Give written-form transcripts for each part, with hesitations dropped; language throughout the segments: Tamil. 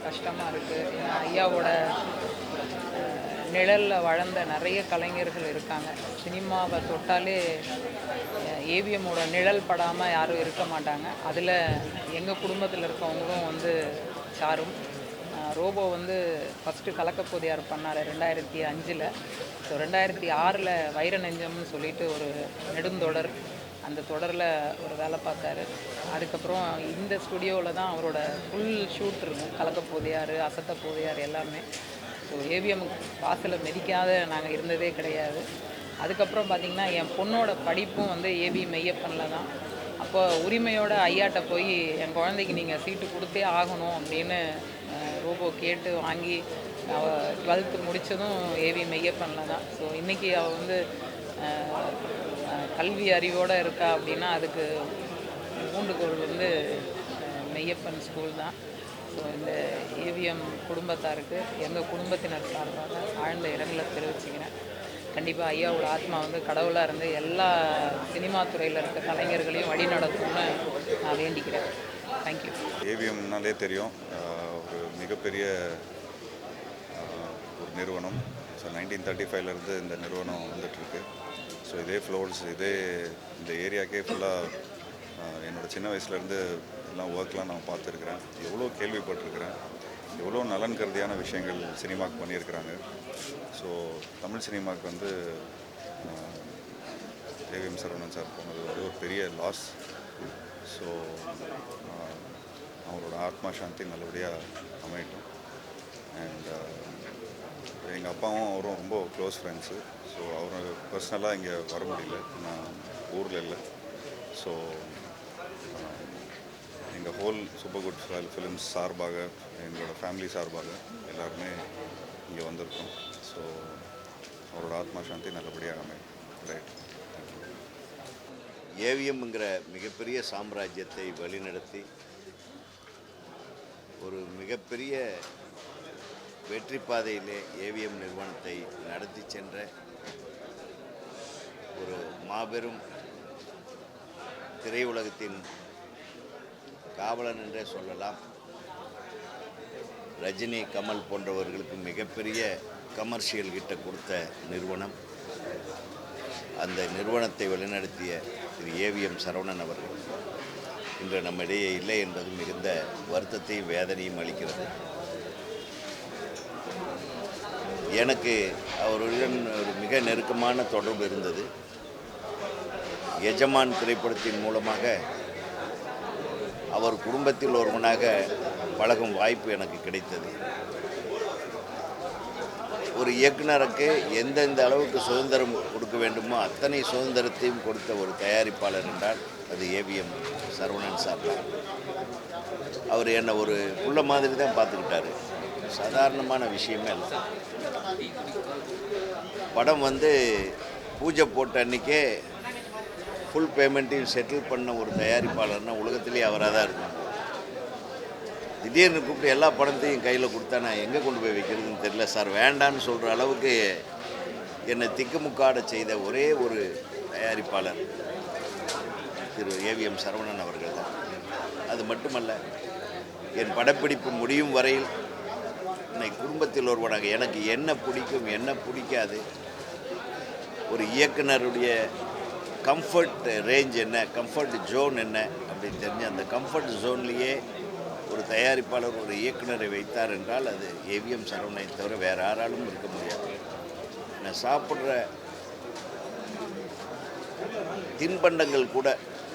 கஷ்டமாக இருக்குது. ஏன்னா ஐயாவோட நிழலில் வளர்ந்த நிறைய கலைஞர்கள் இருக்காங்க. சினிமாவை தொட்டாலே ஏவிஎம்மோட நிழல் படாமல் யாரும் இருக்க மாட்டாங்க. அதில் எங்கள் குடும்பத்தில் இருக்கவங்களும் வந்து சாரும். ரோபோ வந்து ஃபஸ்ட்டு கலக்கப்போதியார் பண்ணார் 2005. ஸோ 2006 வைர நெஞ்சம்னு சொல்லிட்டு ஒரு நெடுந்தொடர், அந்த தொடரில் ஒரு வேலை பார்த்தாரு. அதுக்கப்புறம் இந்த ஸ்டுடியோவில் தான் அவரோட ஃபுல் ஷூட் இருக்கும். கலக்கப்போதியார், அசத்தப்போதியார் எல்லாமே. ஸோ ஏவிஎம் வாசலில் மிதிக்காத நாங்கள் இருந்ததே கிடையாது. அதுக்கப்புறம் பார்த்திங்கன்னா என் பொண்ணோட படிப்பும் வந்து ஏவி மெய்யப்பனில் தான். அப்போ உரிமையோட ஐயாட்ட போய் என் குழந்தைக்கு நீங்கள் சீட்டு கொடுத்தே ஆகணும் அப்படின்னு ரோபோ கேட்டு வாங்கி அவள் 12th முடித்ததும் ஏவி மெய்யப்பனில் தான். ஸோ இன்றைக்கி அவள் வந்து கல்வி அறிவோடு இருக்கா அப்படின்னா அதுக்கு ஊண்டுகோல் வந்து மெய்யப்பன் ஸ்கூல் தான். ஸோ இந்த ஏவிஎம் குடும்பத்தாருக்கு எங்கள் குடும்பத்தினர் சார்பாக ஆழ்ந்த இரங்கலை தெரிவிச்சுக்கிறேன். கண்டிப்பாக ஐயாவோட ஆத்மா வந்து கடவுளாக இருந்து எல்லா சினிமா துறையில் இருக்க கலைஞர்களையும் வழி நடத்தும்னு நான் வேண்டிக்கிறேன். தேங்க்யூ. ஏவிஎம்னாலே தெரியும், ஒரு மிகப்பெரிய ஒரு நிறுவனம். ஸோ 1935 இந்த நிறுவனம் வந்துட்டுருக்கு. ஸோ இதே ஃப்ளோர்ஸ், இந்த ஏரியாக்கே ஃபுல்லாக என்னோடய சின்ன வயசுலேருந்து எல்லாம் ஒர்க்லாம் நான் பார்த்துருக்குறேன். எவ்வளோ கேள்விப்பட்டிருக்கிறேன், எவ்வளோ நலன் கருதியான விஷயங்கள் சினிமாவுக்கு பண்ணியிருக்கிறாங்க. ஸோ தமிழ் சினிமாவுக்கு வந்து ஏவிஎம் சரவணன் சார் போனது வந்து ஒரு பெரிய லாஸ். ஸோ அவங்களோட ஆத்மா சாந்தி நல்லபடியாக அமையட்டும். அண்ட் எங்கள் அப்பாவும் அவரும் ரொம்ப க்ளோஸ் ஃப்ரெண்ட்ஸு. ஸோ அவர் பர்சனலாக இங்கே வர முடியல, நான் ஊரில் இல்லை. ஸோ எங்கள் ஹோல் சூப்பர் குட் ஃபிலிம்ஸ் சார்பாக, எங்களோட ஃபேமிலி சார்பாக எல்லாருமே இங்கே வந்திருக்கோம். ஸோ அவரோட ஆத்மா சாந்தி நல்லபடியாக அமையும். ரைட். ஏவிஎம்ங்கிற மிகப்பெரிய சாம்ராஜ்யத்தை வழிநடத்தி ஒரு மிகப்பெரிய வெற்றி பாதையிலே ஏவிஎம் நிறுவனத்தை நடத்தி சென்ற ஒரு மாபெரும் திரையுலகத்தின் காவலன் என்றே சொல்லலாம். ரஜினி, கமல் போன்றவர்களுக்கு மிகப்பெரிய கமர்ஷியல் கிட்ட கொடுத்த நிறுவனம். அந்த நிறுவனத்தை வழிநடத்திய திரு ஏவிஎம் சரவணன் அவர்கள் இன்று நம்மிடையே இல்லை என்பது மிகுந்த வருத்தத்தையும் வேதனையும் அளிக்கிறது. எனக்கு அவருடன் ஒரு மிக நெருக்கமான தொடர்பு இருந்தது. எஜமான் திரைப்படத்தின் மூலமாக அவர் குடும்பத்தில் ஒருவனாக பழகும் வாய்ப்பு எனக்கு கிடைத்தது. ஒரு இயக்குனருக்கு எந்தெந்த அளவுக்கு சுதந்திரம் கொடுக்க வேண்டுமோ அத்தனை சுதந்திரத்தையும் கொடுத்த ஒரு தயாரிப்பாளர் என்றால் அது ஏவிஎம் சரவணன் சார் தான். அவர் என்னை ஒரு புள்ள மாதிரி தான் பார்த்துக்கிட்டாரு. சாதாரணமான விஷயமே இல்லை. படம் வந்து பூஜை போட்ட அன்றைக்கே ஃபுல் பேமெண்ட்டையும் செட்டில் பண்ண ஒரு தயாரிப்பாளர்னால் உலகத்திலே அவராக தான் இருக்கும். திடீர்னு கூப்பிட்டு எல்லா படத்தையும் கையில் கொடுத்தா நான் எங்கே கொண்டு போய் வைக்கிறதுன்னு தெரியல சார், வேண்டான்னு சொல்கிற அளவுக்கு என்னை திக்குமுக்காட செய்த ஒரே ஒரு தயாரிப்பாளர் திரு ஏவிஎம் சரவணன் அவர்கள் தான். அது மட்டுமல்ல, என் படப்பிடிப்பு முடியும் வரையில் என்னை குடும்பத்தில் ஒருவனாக எனக்கு என்ன பிடிக்கும் என்ன பிடிக்காது, ஒரு இயக்குனருடைய கம்ஃபர்ட் ரேஞ்ச் என்ன, கம்ஃபர்ட் ஜோன் என்ன அப்படின்னு தெரிஞ்சு அந்த கம்ஃபர்ட் ஜோன்லேயே ஒரு தயாரிப்பாளர் ஒரு இயக்குனரை வைத்தார் என்றால் அது ஏவிஎம் சரவணனை தவிர வேறு யாராலும் இருக்க முடியாது. நான் சாப்பிட்ற தின்பண்டங்கள் கூட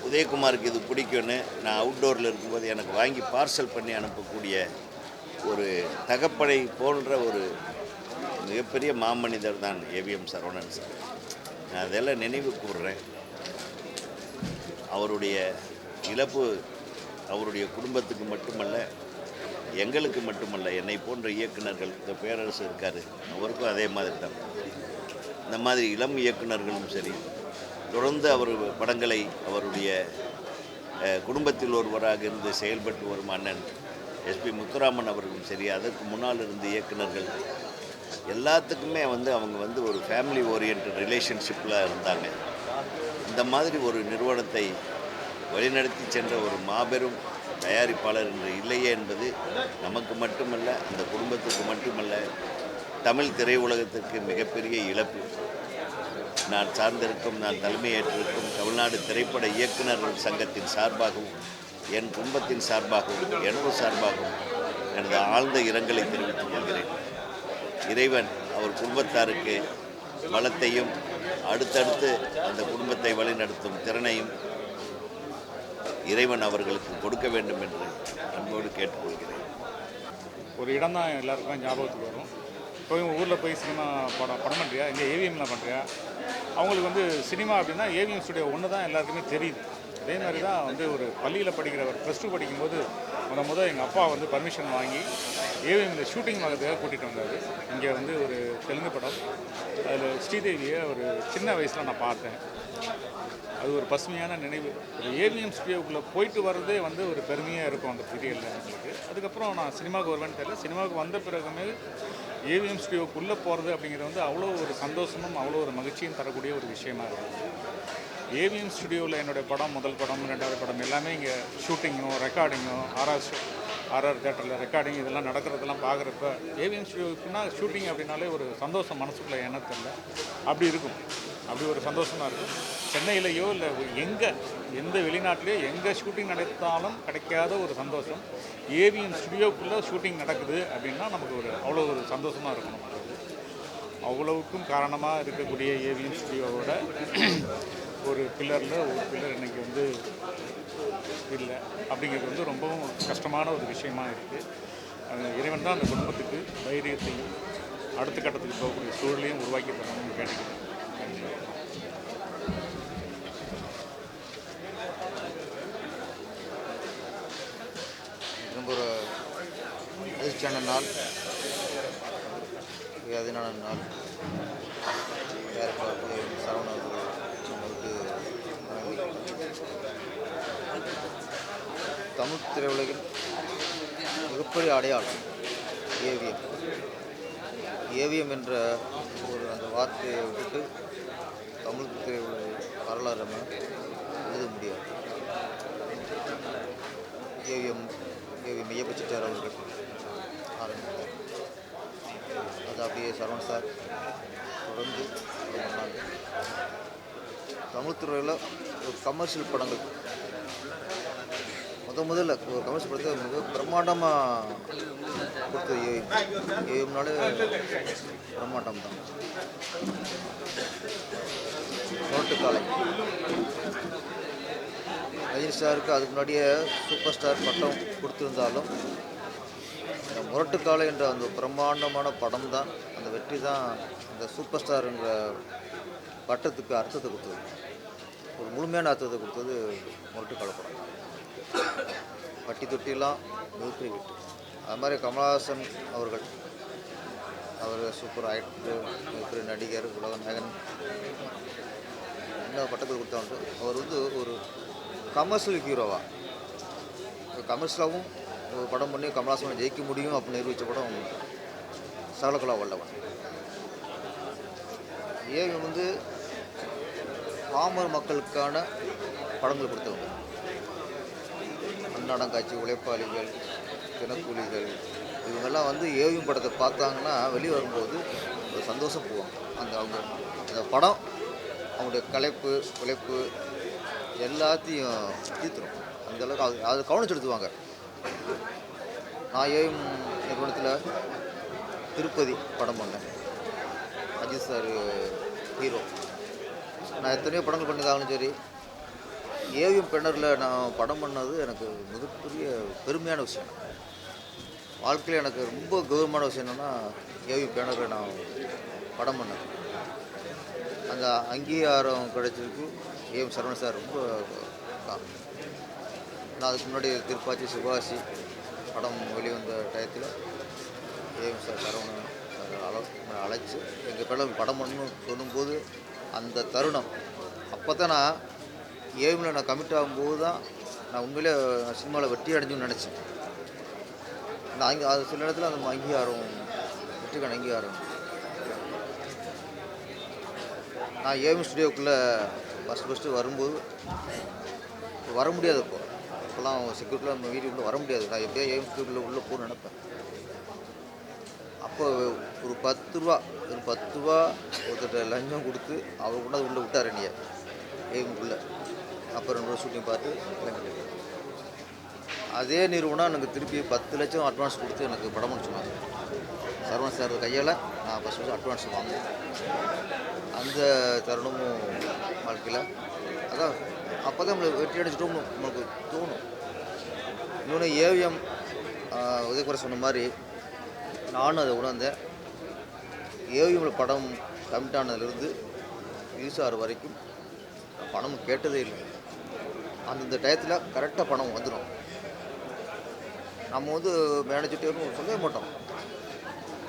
உதயகுமாருக்கு இது பிடிக்கும்னு நான் அவுட்டோரில் இருக்கும்போது எனக்கு வாங்கி பார்சல் பண்ணி அனுப்பக்கூடிய ஒரு தகப்பனை போன்ற ஒரு மிகப்பெரிய மாமனிதர் தான் ஏவிஎம் சரவணன் சார். நான் அதெல்லாம் நினைவு கூறுறேன். அவருடைய இழப்பு அவருடைய குடும்பத்துக்கு மட்டுமல்ல, எங்களுக்கு மட்டுமல்ல, என்னை போன்ற இயக்குநர்கள், இந்த பேரரசு இருக்கார் அவருக்கும் அதே மாதிரி தான். இந்த மாதிரி இளம் இயக்குநர்களும் சரி, தொடர்ந்து அவர் படங்களை அவருடைய குடும்பத்தில் ஒருவராக இருந்து செயல்பட்டு வரும் அண்ணன் எஸ்பி முத்துராமன் அவர்களும் சரி, அதற்கு முன்னால் இருந்த இயக்குநர்கள் எல்லாத்துக்குமே அவங்க ஒரு ஃபேமிலி ஓரியன்ட் ரிலேஷன்ஷிப்பில் இருந்தாங்க. இந்த மாதிரி ஒரு நிறுவனத்தை வழிநடத்தி சென்ற ஒரு மாபெரும் தயாரிப்பாளர் இன்று இல்லையே என்பது நமக்கு மட்டுமல்ல, அந்த குடும்பத்துக்கு மட்டுமல்ல, தமிழ் திரையுலகத்திற்கு மிகப்பெரிய இழப்பு. நான் சார்ந்திருக்கும், நான் தலைமையேற்றிருக்கும் தமிழ்நாடு திரைப்பட இயக்குநர்கள் சங்கத்தின் சார்பாகவும், என் குடும்பத்தின் சார்பாகவும், எனது சார்பாகவும் எனது ஆழ்ந்த இரங்கலை தெரிவித்துக் கொள்கிறேன். இறைவன் அவர் குடும்பத்தாருக்கு பலத்தையும் அடுத்தடுத்து அந்த குடும்பத்தை வழிநடத்தும் திறனையும் இறைவன் அவர்களுக்கு கொடுக்க வேண்டும் என்று அன்போடு கேட்டுக்கொள்கிறேன். ஒரு இடம் தான் எல்லாருக்கும் ஞாபகத்துக்கு வரும். இப்போ ஊரில் போய் சினிமா படம் பண்ணுறியா, இங்கே ஏவிஎம்லாம் பண்ணுறியா, அவங்களுக்கு வந்து சினிமா அப்படின்னா ஏவிஎம் ஸ்டுடியோ ஒன்று தான் எல்லாருக்குமே தெரியுது. அதே மாதிரி தான் வந்து ஒரு பள்ளியில் படிக்கிற ஒரு +2 படிக்கும்போது முதல் எங்கள் அப்பா வந்து பர்மிஷன் வாங்கி ஏவிஎம்மில் ஷூட்டிங் வாங்கிறதுக்காக கூட்டிகிட்டு வந்தார். இங்கே வந்து ஒரு தெலுங்கு படம், அதில் ஸ்ரீதேவியை ஒரு சின்ன வயசில் நான் பார்த்தேன். அது ஒரு பசுமையான நினைவு. ஒரு ஏவிஎம் ஸ்டுடியோக்குள்ளே போயிட்டு வர்றதே வந்து ஒரு பெருமையாக இருக்கும் அந்த பீரியடில் எங்களுக்கு. அதுக்கப்புறம் நான் சினிமாவுக்கு வருவேன்னு தெரியல, சினிமாவுக்கு வந்த பிறகுமே ஏவிஎம் ஸ்டுடியோக்குள்ளே போகிறது அப்படிங்கிறது வந்து அவ்வளோ ஒரு சந்தோஷமும் அவ்வளோ ஒரு மகிழ்ச்சியும் தரக்கூடிய ஒரு விஷயமா இருக்குது. ஏவிஎம் ஸ்டுடியோவில் என்னுடைய படம், முதல் படம், 2வது படம் எல்லாமே இங்கே ஷூட்டிங்கும் ரெக்கார்டிங்கும் ஆர்ஆர் தேட்டரில் ரெக்கார்டிங் இதெல்லாம் நடக்கிறதெல்லாம் பார்க்குறப்ப ஏவிஎம் ஸ்டுடியோக்குன்னா ஷூட்டிங் அப்படின்னாலே ஒரு சந்தோஷம் மனசுக்குள்ளே எண்ணத்தில் அப்படி இருக்கும். அப்படி ஒரு சந்தோஷமாக இருக்கும். சென்னையிலையோ இல்லை எந்த வெளிநாட்டிலையோ எங்கே ஷூட்டிங் நடத்தாலும் கிடைக்காத ஒரு சந்தோஷம் ஏவிஎம் ஸ்டுடியோக்குள்ளே ஷூட்டிங் நடக்குது அப்படின்னா நமக்கு அவ்வளோ ஒரு சந்தோஷமாக இருக்கும். நமக்கு அவ்வளவுக்கும் காரணமாக இருக்கக்கூடிய ஏவிஎம் ஸ்டுடியோவோட ஒரு பில்லர் இன்றைக்கி வந்து இல்லை அப்படிங்கிறது வந்து ரொம்பவும் கஷ்டமான ஒரு விஷயமா இருக்குது. இறைவன் தான் அந்த குடும்பத்துக்கு தைரியத்தையும் அடுத்த கட்டத்துக்கு போகக்கூடிய சூழலையும் உருவாக்கி தரணும்னு கேட்டுக்கிறேன். ரொம்ப ஒரு அதிர்ச்சியான நாள், வேதனையான நாள். சரவண அவர்களுக்கு தமிழ் திரையுலகின் மிகப்பெரிய அடையாளம் ஏவிஎம் என்ற அந்த வார்த்தையை விட்டு தமிழ் திரையுலக வரலாறு நம்ம எழுத முடியாது. ஏவிஎம் ஐயப்ப செட்டியார் அவர்கள் ஆரம்பித்தார். அது அப்படியே சரவண சார் தொடர்ந்து பண்ணாங்க. தமிழ் துறையில் ஒரு கமர்ஷியல் படங்கள் முதல்ல ஒரு கமர்ஷியல் படத்தை மிக பிரம்மாண்டமாக கொடுத்தது ஏவிஎம்னாலே பிரம்மாண்டம் தான். நோட்டுக்காலை ரஜினி ஸ்டாருக்கு அதுக்கு முன்னாடியே சூப்பர் ஸ்டார் பட்டம் கொடுத்துருந்தாலும் இந்த முரட்டுக்காலை என்ற அந்த பிரம்மாண்டமான படம் தான், அந்த வெற்றி தான் அந்த சூப்பர் ஸ்டாருங்கிற பட்டத்துக்கு அர்த்தத்தை கொடுத்தது. ஒரு முழுமையான அர்த்தத்தை கொடுத்தது முரட்டுக்காலை படம். பட்டி தொட்டிலாம் மிகப்பெரிய வெற்றி. அது மாதிரி கமலஹாசன் அவர்கள், அவர் சூப்பர் ஆக்டர், மிகப்பெரிய நடிகர், உலக நாயகன், என்ன பட்டத்தை கொடுத்தாங்க. அவர் வந்து ஒரு கமர்ஷியல் ஹீரோவாக, கமர்ஷியலாகவும் ஒரு படம் பண்ணி கமலஹாசனை ஜெயிக்க முடியும் அப்படின்னு நிரூபித்த படம் சகலகலா வல்லவன். ஏவிஎம் வந்து பாமர மக்களுக்கான படங்கள் கொடுத்தவங்க. அன்னாடங்காட்சி, உழைப்பாளிகள், தினக்கூலிகள், இவங்கெல்லாம் வந்து ஏவிஎம் படத்தை பார்த்தாங்கன்னா வெளியே வரும்போது ஒரு சந்தோஷம் போவாங்க. அந்த படம் அவங்களுடைய களைப்பு, உழைப்பு எல்லாத்தையும் தீர்த்துரும். அந்தளவுக்கு அது கவனம் செலுத்துவாங்க. நான் ஏவிஎம் நிறுவனத்தில் திருப்பதி படம் பண்ணேன். Ajith sir hero. நான் எத்தனையோ படங்கள் பண்ணியிருந்தாலும் சரி, ஏவிஎம் பெண்ணரில் நான் படம் பண்ணது எனக்கு மிகப்பெரிய பெருமையான விஷயம். வாழ்க்கையில் எனக்கு ரொம்ப கௌரவமான விஷயம் என்னென்னா, ஏவிஎம் பெண்ணரில் நான் படம் பண்ணேன். அந்த அங்கீகாரம் கிடைச்சிருக்கு ஏவிஎம் சரவண சார் ரொம்ப காரணம். நான் அதுக்கு முன்னாடி திருப்பாச்சி, சிவாசி படம் வெளிவந்த டயத்தில் ஏவிஎம் சார் சரவணன் அழைச்சி எங்கள் படம் பண்ணணும்னு சொல்லும்போது அந்த தருணம், அப்போ தான் நான் ஏவிஎம்மில் நான் கமிட் ஆகும்போது தான் நான் உண்மையிலே சினிமாவில் வெற்றி அடைஞ்சுன்னு நினச்சேன். நான் அது சில இடத்துல அந்த அங்கீகாரம், வெற்றிக்கான அங்கீகாரம். நான் ஏவிஎம் ஸ்டுடியோக்குள்ளே ஃபஸ்ட்டு வரும்போது வர முடியாதப்போ அப்போல்லாம் செக்யூரிட்டிலாம் நம்ம வீட்டுக்குள்ளே வர முடியாது. நான் எப்படியா ஏஎம் ஸ்கூலில் உள்ளே போகணும்னு நினைப்பேன். அப்போ ஒரு 10 ரூபா ஒருத்தர்கிட்ட லஞ்சம் கொடுத்து அவர் கொண்டாந்து உள்ளே விட்டார் என்னைய ஏஎம்குள்ளே. அப்புறம் 2 ஷூட்டிங் பார்த்து கிளம்பிட்டு அதே நிறுவனம் எனக்கு திருப்பி 10 லட்சம் அட்வான்ஸ் கொடுத்து எனக்கு படம் முடிச்சுனாங்க. சரவணன் சார் கையால் நான் ஃபஸ்ட்டு அட்வான்ஸ் வாங்கினேன். அந்த தருணமும் வாழ்க்கையில் அதான் அப்போ தான் நம்மளுக்கு வெற்றி அடைச்சிட்டோம்னு நமக்கு தோணும். இன்னொன்று ஏவிஎம் உதயகுமார் சொன்ன மாதிரி நானும் அதை உணர்ந்தேன். ஏவிஎம்மில் படம் கமிட் ஆனதுலேருந்து ரிலீஸ் ஆகிற வரைக்கும் பணம் கேட்டதே இல்லை. அந்தந்த டயத்தில் கரெக்டாக பணம் வந்துடும். நம்ம வந்து மேனேஜர்கிட்ட சொல்லவே மாட்டோம்.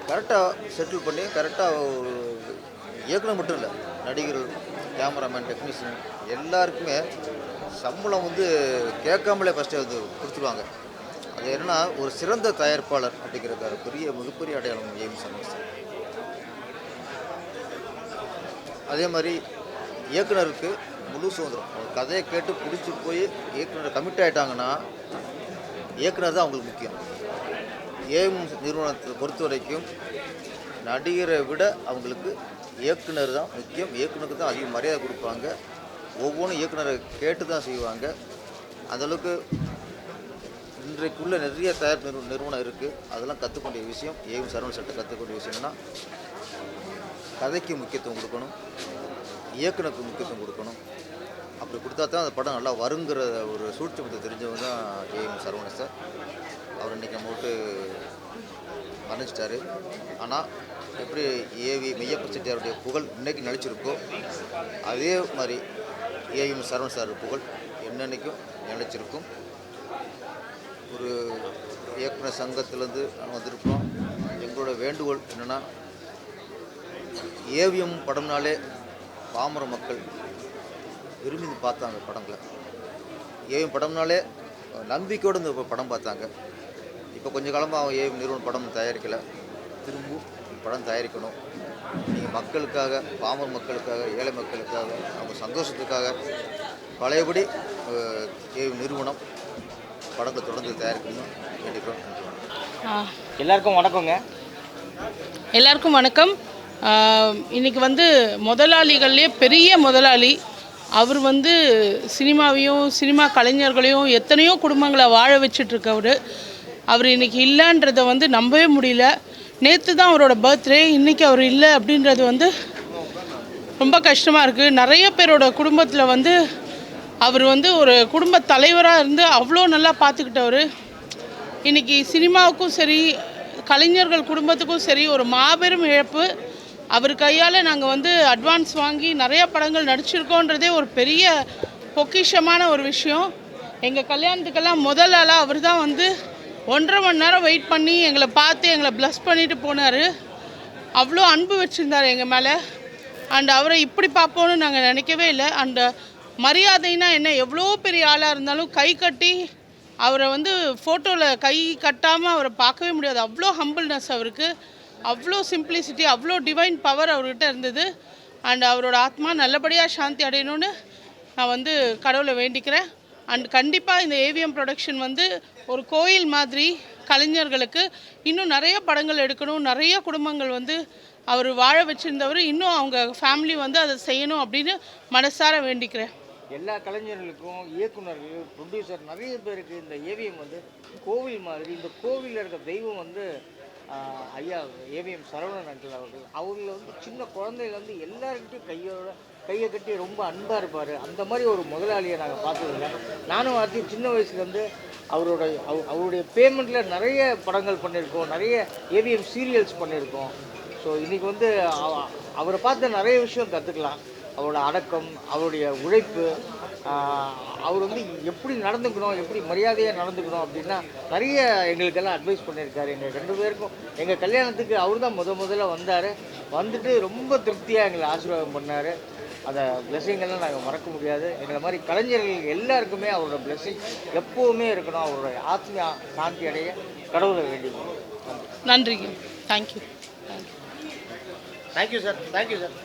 கரெக்டாக செட்டில் பண்ணி கரெக்டாக ஒரு இயக்குனர் மட்டும் இல்லை, நடிகர்கள், கேமராமேன், டெக்னீஷியன் எல்லாருக்குமே சம்பளம் வந்து கேட்காமலே ஃபஸ்ட்டு வந்து கொடுத்துருவாங்க. அது என்னென்னா ஒரு சிறந்த தயாரிப்பாளர் அப்படிங்கிற மிகப்பெரிய அடையாளம் ஏஎம் சரவணன் சார். அதே மாதிரி இயக்குனருக்கு முழு சுதந்திரம். ஒரு கதையை கேட்டு பிடிச்சி போய் இயக்குனர் கமிட் ஆகிட்டாங்கன்னா இயக்குனர் தான் அவங்களுக்கு முக்கியம். ஏஎம் நிறுவனத்தை பொறுத்த வரைக்கும் நடிகரை விட அவங்களுக்கு இயக்குனர் தான் முக்கியம். இயக்குனருக்கு தான் அதிக மரியாதை கொடுப்பாங்க. ஒவ்வொன்றும் இயக்குனரை கேட்டு தான் செய்வாங்க. அந்தளவுக்கு இன்றைக்குள்ள நிறைய தயாரிப்பு நிறுவனம் இருக்குது. அதெல்லாம் கற்றுக்கொண்டிய விஷயம் ஏஎம் சரவணன் சார்ட்ட கற்றுக்கொண்டிய விஷயம் என்னென்னா கதைக்கு முக்கியத்துவம் கொடுக்கணும், இயக்குனருக்கு முக்கியத்துவம் கொடுக்கணும். அப்படி கொடுத்தா தான் அந்த படம் நல்லா வருங்கிற ஒரு சூழ்ச்சிமத்தை தெரிஞ்சவங்க தான் ஏஎம் சரவணன் சார். அவர் இன்றைக்கி நம்ம விட்டு மறைஞ்சிட்டாரு. ஆனால் எப்படி ஏவி மெய்யப்ப செட்டியாருடைய புகழ் இன்றைக்கி நிலச்சிருக்கோ அதே மாதிரி ஏஎம் சரவணன் சார் புகழ் என்னன்னைக்கும் நிலச்சிருக்கும். ஒரு இயக்குனர் சங்கத்திலேருந்து நாங்கள் வந்திருக்கிறோம். எங்களோட வேண்டுகோள் என்னென்னா ஏவிஎம் படம்னாலே பாமர மக்கள் விரும்பி பார்த்தாங்க படங்களை. ஏவிஎம் படம்னாலே நம்பிக்கையோடு இந்த படம் பார்த்தாங்க. இப்போ கொஞ்சம் காலமாக ஏவிஎம் நிறுவனம் படம் தயாரிக்கலை. திரும்ப படம் தயாரிக்கணும். நீங்கள் மக்களுக்காக, பாமர மக்களுக்காக, ஏழை மக்களுக்காக, அவங்க சந்தோஷத்துக்காக பழையபடி ஏவிஎம் நிறுவனம் படங்களை தொடர்ந்து தயாரிக்கணும்னு வேண்டிக்கிறோம். எல்லாருக்கும் வணக்கங்க. எல்லாருக்கும் வணக்கம். இன்றைக்கி வந்து முதலாளிகள்லேயே பெரிய முதலாளி அவர் வந்து சினிமாவையும் சினிமா கலைஞர்களையும் எத்தனையோ குடும்பங்களை வாழ வச்சிட்ருக்கவர். அவர் இன்றைக்கி இல்லைன்றதை வந்து நம்பவே முடியல. நேற்று தான் அவரோட பர்த்டே, இன்றைக்கி அவர் இல்லை அப்படின்றது வந்து ரொம்ப கஷ்டமாக இருக்குது. நிறைய பேரோட குடும்பத்தில் வந்து அவர் வந்து ஒரு குடும்ப தலைவராக இருந்து அவ்வளோ நல்லா பார்த்துக்கிட்டவர். இன்றைக்கி சினிமாவுக்கும் சரி கலைஞர்கள் குடும்பத்துக்கும் சரி ஒரு மாபெரும் இழப்பு. அவர் கையால் நாங்கள் வந்து அட்வான்ஸ் வாங்கி நிறையா படங்கள் நடிச்சிருக்கோன்றதே ஒரு பெரிய பொக்கிஷமான ஒரு விஷயம். எங்கள் கல்யாணத்துக்கெல்லாம் முதல் ஆளாக அவர் தான் வந்து 1.5 மணி நேரம் வெயிட் பண்ணி எங்களை பார்த்து எங்களை ப்ளஸ் பண்ணிட்டு போனார். அவ்வளோ அன்பு வச்சுருந்தார் எங்கள் மேலே. அண்ட் அவரை இப்படி பார்ப்போன்னு நாங்கள் நினைக்கவே இல்லை. அந்த மரியாதைனா என்ன, எவ்வளோ பெரிய ஆளாக இருந்தாலும் கை கட்டி அவரை வந்து ஃபோட்டோவில் கை கட்டாமல் அவரை பார்க்கவே முடியாது. அவ்வளோ ஹம்பிள்னஸ் அவருக்கு, அவ்வளோ சிம்பிளிசிட்டி, அவ்வளோ டிவைன் பவர் அவர்கிட்ட இருந்தது. அண்ட் அவரோட ஆத்மா நல்லபடியாக சாந்தி அடையணும்னு நான் வந்து கடவுளை வேண்டிக்கிறேன். அண்ட் கண்டிப்பாக இந்த ஏவிஎம் ப்ரொடக்ஷன் வந்து ஒரு கோயில் மாதிரி கலைஞர்களுக்கு இன்னும் நிறைய படங்கள் எடுக்கணும். நிறைய குடும்பங்கள் வந்து அவர் வாழ வச்சுருந்தவர், இன்னும் அவங்க ஃபேமிலி வந்து அதை செய்யணும் அப்படின்னு மனசார வேண்டிக்கிறேன். எல்லா கலைஞர்களுக்கும், இயக்குநர்கள், ப்ரொடியூசர் நிறைய பேருக்கு இந்த ஏவிஎம் வந்து கோவில் மாதிரி. இந்த கோவிலில் இருக்க தெய்வம் வந்து ஐயா ஏவிஎம் சரவணன் அங்கிள் அவர்கள். அவங்கள வந்து சின்ன குழந்தையிலேருந்து எல்லாருக்கிட்டையும் கையை கட்டி ரொம்ப அன்பாக இருப்பார். அந்த மாதிரி ஒரு முதலாளியை நாங்கள் பார்த்ததில்லை. நானும் ஆர்த்தி சின்ன வயசுலேருந்து அவருடைய பேமெண்ட்டில் நிறைய படங்கள் பண்ணியிருக்கோம், நிறைய ஏவிஎம் சீரியல்ஸ் பண்ணியிருக்கோம். ஸோ இன்றைக்கி வந்து அவரை பார்த்து நிறைய விஷயம் கற்றுக்கலாம். அவரோட அடக்கம், அவருடைய உழைப்பு, அவர் வந்து எப்படி நடந்துக்கணும், எப்படி மரியாதையாக நடந்துக்கணும் அப்படின்னா நிறைய எங்களுக்கெல்லாம் அட்வைஸ் பண்ணியிருக்காரு. எங்கள் 2 பேருக்கும் எங்கள் கல்யாணத்துக்கு அவர் தான் முதல்ல வந்தார். வந்துட்டு ரொம்ப திருப்தியாக எங்களை ஆசீர்வாதம் பண்ணார். அந்த பிளெஸிங்கெல்லாம் நாங்கள் மறக்க முடியாது. எங்களை மாதிரி கலைஞர்கள் எல்லாருக்குமே அவரோட பிளெஸிங் எப்போவுமே இருக்கணும். அவரோட ஆத்மீக சாந்தி அடைய கடவுளை வேண்டிக்கணும். நன்றிங்க. Thank you. Thank you sir. Thank you sir.